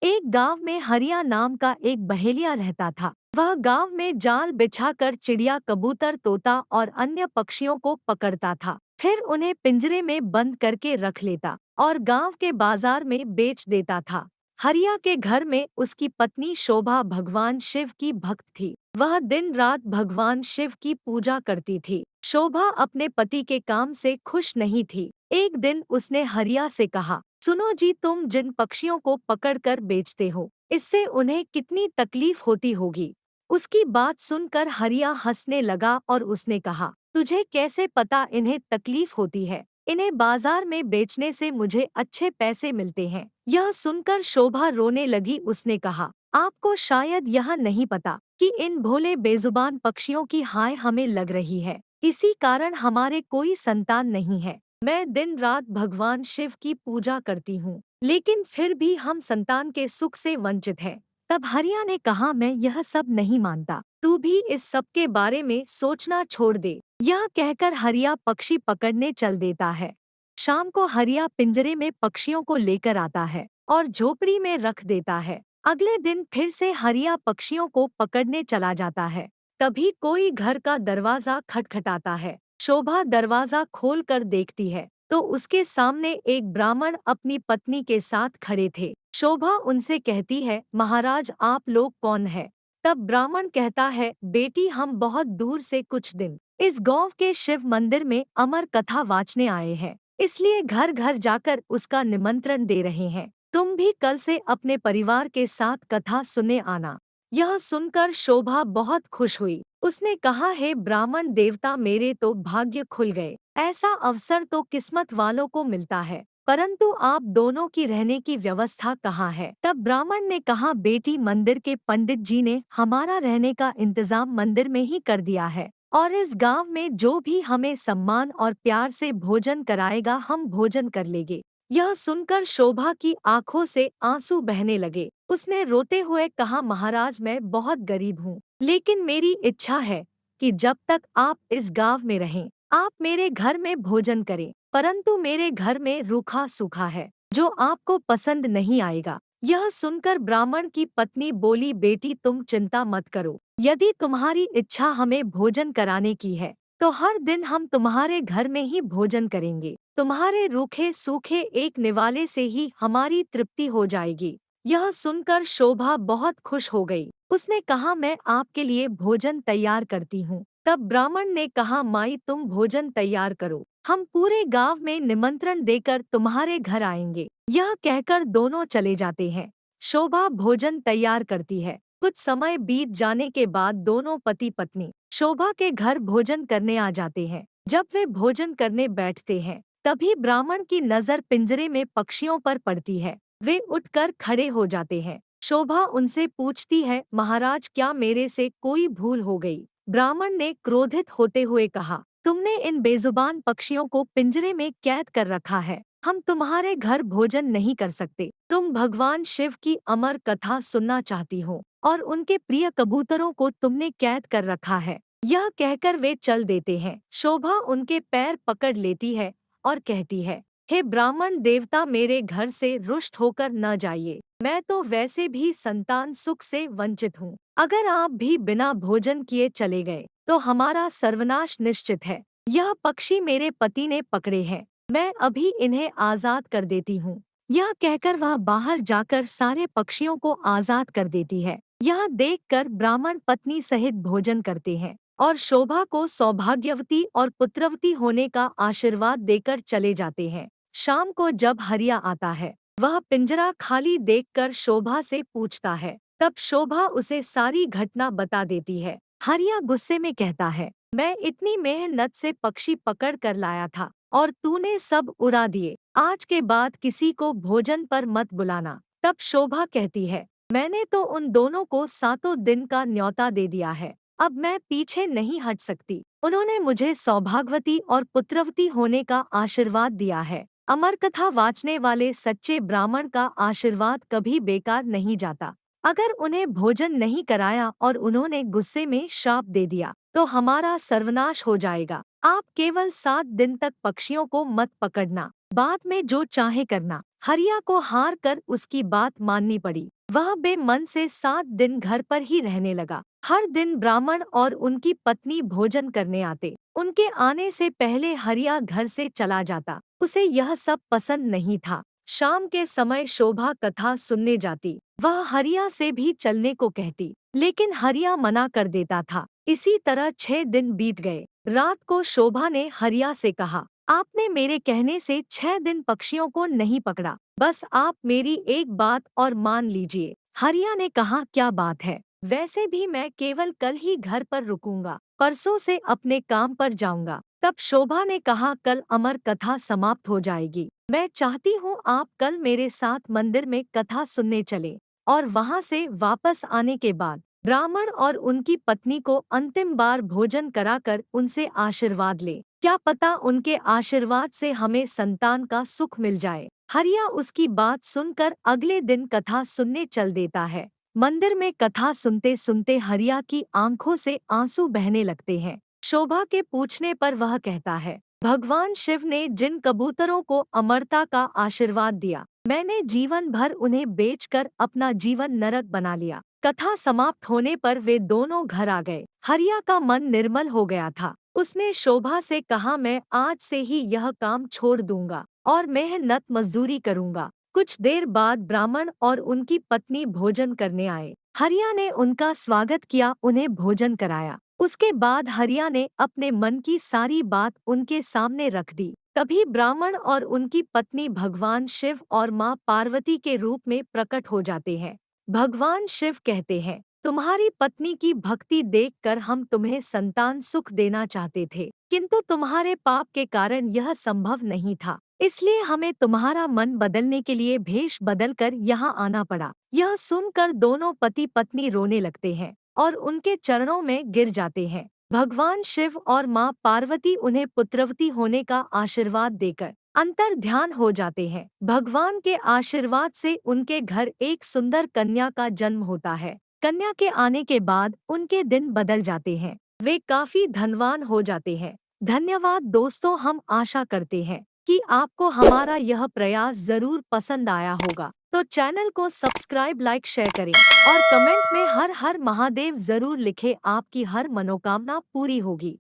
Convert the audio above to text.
एक गांव में हरिया नाम का एक बहेलिया रहता था। वह गांव में जाल बिछाकर चिड़िया, कबूतर, तोता और अन्य पक्षियों को पकड़ता था। फिर उन्हें पिंजरे में बंद करके रख लेता और गांव के बाजार में बेच देता था। हरिया के घर में उसकी पत्नी शोभा भगवान शिव की भक्त थी। वह दिन रात भगवान शिव की पूजा करती थी। शोभा अपने पति के काम से खुश नहीं थी। एक दिन उसने हरिया से कहा, सुनो जी, तुम जिन पक्षियों को पकड़कर बेचते हो, इससे उन्हें कितनी तकलीफ होती होगी। उसकी बात सुनकर हरिया हंसने लगा और उसने कहा, तुझे कैसे पता इन्हें तकलीफ होती है? इन्हें बाजार में बेचने से मुझे अच्छे पैसे मिलते हैं। यह सुनकर शोभा रोने लगी। उसने कहा, आपको शायद यह नहीं पता कि इन भोले बेजुबान पक्षियों की हाय हमें लग रही है। इसी कारण हमारे कोई संतान नहीं है। मैं दिन रात भगवान शिव की पूजा करती हूँ, लेकिन फिर भी हम संतान के सुख से वंचित हैं। तब हरिया ने कहा, मैं यह सब नहीं मानता, तू भी इस सब के बारे में सोचना छोड़ दे। यह कहकर हरिया पक्षी पकड़ने चल देता है। शाम को हरिया पिंजरे में पक्षियों को लेकर आता है और झोपड़ी में रख देता है। अगले दिन फिर से हरिया पक्षियों को पकड़ने चला जाता है। तभी कोई घर का दरवाजा खटखटाता है। शोभा दरवाजा खोलकर देखती है तो उसके सामने एक ब्राह्मण अपनी पत्नी के साथ खड़े थे। शोभा उनसे कहती है, महाराज, आप लोग कौन है? तब ब्राह्मण कहता है, बेटी, हम बहुत दूर से कुछ दिन इस गांव के शिव मंदिर में अमर कथा वाचने आए हैं, इसलिए घर घर जाकर उसका निमंत्रण दे रहे हैं। तुम भी कल से अपने परिवार के साथ कथा सुनने आना। यह सुनकर शोभा बहुत खुश हुई। उसने कहा, हे ब्राह्मण देवता, मेरे तो भाग्य खुल गए। ऐसा अवसर तो किस्मत वालों को मिलता है, परंतु आप दोनों की रहने की व्यवस्था कहाँ है? तब ब्राह्मण ने कहा, बेटी, मंदिर के पंडित जी ने हमारा रहने का इंतजाम मंदिर में ही कर दिया है, और इस गांव में जो भी हमें सम्मान और प्यार से भोजन कराएगा, हम भोजन कर लेंगे। यह सुनकर शोभा की आंखों से आंसू बहने लगे। उसने रोते हुए कहा, महाराज, मैं बहुत गरीब हूँ, लेकिन मेरी इच्छा है कि जब तक आप इस गांव में रहें, आप मेरे घर में भोजन करें, परंतु मेरे घर में रूखा सूखा है जो आपको पसंद नहीं आएगा। यह सुनकर ब्राह्मण की पत्नी बोली, बेटी, तुम चिंता मत करो। यदि तुम्हारी इच्छा हमें भोजन कराने की है तो हर दिन हम तुम्हारे घर में ही भोजन करेंगे। तुम्हारे रूखे सूखे एक निवाले से ही हमारी तृप्ति हो जाएगी। यह सुनकर शोभा बहुत खुश हो गई। उसने कहा, मैं आपके लिए भोजन तैयार करती हूँ। तब ब्राह्मण ने कहा, माई, तुम भोजन तैयार करो, हम पूरे गांव में निमंत्रण देकर तुम्हारे घर आएंगे। यह कहकर दोनों चले जाते हैं। शोभा भोजन तैयार करती है। कुछ समय बीत जाने के बाद दोनों पति पत्नी शोभा के घर भोजन करने आ जाते हैं। जब वे भोजन करने बैठते हैं, तभी ब्राह्मण की नजर पिंजरे में पक्षियों पर पड़ती है। वे उठकर खड़े हो जाते हैं। शोभा उनसे पूछती है, महाराज, क्या मेरे से कोई भूल हो गई? ब्राह्मण ने क्रोधित होते हुए कहा, तुमने इन बेजुबान पक्षियों को पिंजरे में कैद कर रखा है, हम तुम्हारे घर भोजन नहीं कर सकते। तुम भगवान शिव की अमर कथा सुनना चाहती हो और उनके प्रिय कबूतरों को तुमने कैद कर रखा है। यह कहकर वे चल देते हैं। शोभा उनके पैर पकड़ लेती है और कहती है, हे ब्राह्मण देवता, मेरे घर से रुष्ट होकर न जाइए। मैं तो वैसे भी संतान सुख से वंचित हूँ। अगर आप भी बिना भोजन किए चले गए तो हमारा सर्वनाश निश्चित है। यह पक्षी मेरे पति ने पकड़े हैं, मैं अभी इन्हें आजाद कर देती हूँ। यह कहकर वह बाहर जाकर सारे पक्षियों को आजाद कर देती है। यह देखकर ब्राह्मण पत्नी सहित भोजन करते हैं और शोभा को सौभाग्यवती और पुत्रवती होने का आशीर्वाद देकर चले जाते हैं। शाम को जब हरिया आता है, वह पिंजरा खाली देखकर शोभा से पूछता है। तब शोभा उसे सारी घटना बता देती है। हरिया गुस्से में कहता है, मैं इतनी मेहनत से पक्षी पकड़ कर लाया था और तूने सब उड़ा दिए। आज के बाद किसी को भोजन पर मत बुलाना। तब शोभा कहती है, मैंने तो उन दोनों को 7 दिन का न्योता दे दिया है, अब मैं पीछे नहीं हट सकती। उन्होंने मुझे सौभाग्यवती और पुत्रवती होने का आशीर्वाद दिया है। अमर कथा वाचने वाले सच्चे ब्राह्मण का आशीर्वाद कभी बेकार नहीं जाता। अगर उन्हें भोजन नहीं कराया और उन्होंने गुस्से में श्राप दे दिया तो हमारा सर्वनाश हो जाएगा। आप केवल 7 दिन तक पक्षियों को मत पकड़ना, बाद में जो चाहे करना। हरिया को हार कर उसकी बात माननी पड़ी। वह बेमन से 7 दिन घर पर ही रहने लगा। हर दिन ब्राह्मण और उनकी पत्नी भोजन करने आते। उनके आने से पहले हरिया घर से चला जाता। उसे यह सब पसंद नहीं था। शाम के समय शोभा कथा सुनने जाती। वह हरिया से भी चलने को कहती, लेकिन हरिया मना कर देता था। इसी तरह 6 दिन बीत गए। रात को शोभा ने हरिया से कहा, आपने मेरे कहने से 6 दिन पक्षियों को नहीं पकड़ा। बस आप मेरी एक बात और मान लीजिए। हरिया ने कहा, क्या बात है? वैसे भी मैं केवल कल ही घर पर रुकूंगा, परसों से अपने काम पर जाऊंगा। तब शोभा ने कहा, कल अमर कथा समाप्त हो जाएगी। मैं चाहती हूँ आप कल मेरे साथ मंदिर में कथा सुनने चलें और वहाँ से वापस आने के बाद ब्राह्मण और उनकी पत्नी को अंतिम बार भोजन कराकर उनसे आशीर्वाद ले। क्या पता उनके आशीर्वाद से हमें संतान का सुख मिल जाए। हरिया उसकी बात सुनकर अगले दिन कथा सुनने चल देता है। मंदिर में कथा सुनते सुनते हरिया की आंखों से आंसू बहने लगते हैं। शोभा के पूछने पर वह कहता है, भगवान शिव ने जिन कबूतरों को अमरता का आशीर्वाद दिया, मैंने जीवन भर उन्हें बेचकर अपना जीवन नरक बना लिया। कथा समाप्त होने पर वे दोनों घर आ गए। हरिया का मन निर्मल हो गया था। उसने शोभा से कहा, मैं आज से ही यह काम छोड़ दूंगा और मेहनत मजदूरी करूंगा। कुछ देर बाद ब्राह्मण और उनकी पत्नी भोजन करने आए। हरिया ने उनका स्वागत किया, उन्हें भोजन कराया। उसके बाद हरिया ने अपने मन की सारी बात उनके सामने रख दी। तभी ब्राह्मण और उनकी पत्नी भगवान शिव और माँ पार्वती के रूप में प्रकट हो जाते हैं। भगवान शिव कहते हैं, तुम्हारी पत्नी की भक्ति देखकर हम तुम्हें संतान सुख देना चाहते थे, किंतु तुम्हारे पाप के कारण यह संभव नहीं था। इसलिए हमें तुम्हारा मन बदलने के लिए भेष बदलकर यहाँ आना पड़ा। यह सुनकर दोनों पति पत्नी रोने लगते हैं और उनके चरणों में गिर जाते हैं। भगवान शिव और माँ पार्वती उन्हें पुत्रवती होने का आशीर्वाद देकर अंतर ध्यान हो जाते हैं। भगवान के आशीर्वाद से उनके घर एक सुंदर कन्या का जन्म होता है। कन्या के आने के बाद उनके दिन बदल जाते हैं। वे काफी धनवान हो जाते हैं। धन्यवाद दोस्तों, हम आशा करते हैं कि आपको हमारा यह प्रयास जरूर पसंद आया होगा। तो चैनल को सब्सक्राइब, लाइक, शेयर करें और कमेंट में हर हर महादेव जरूर लिखें। आपकी हर मनोकामना पूरी होगी।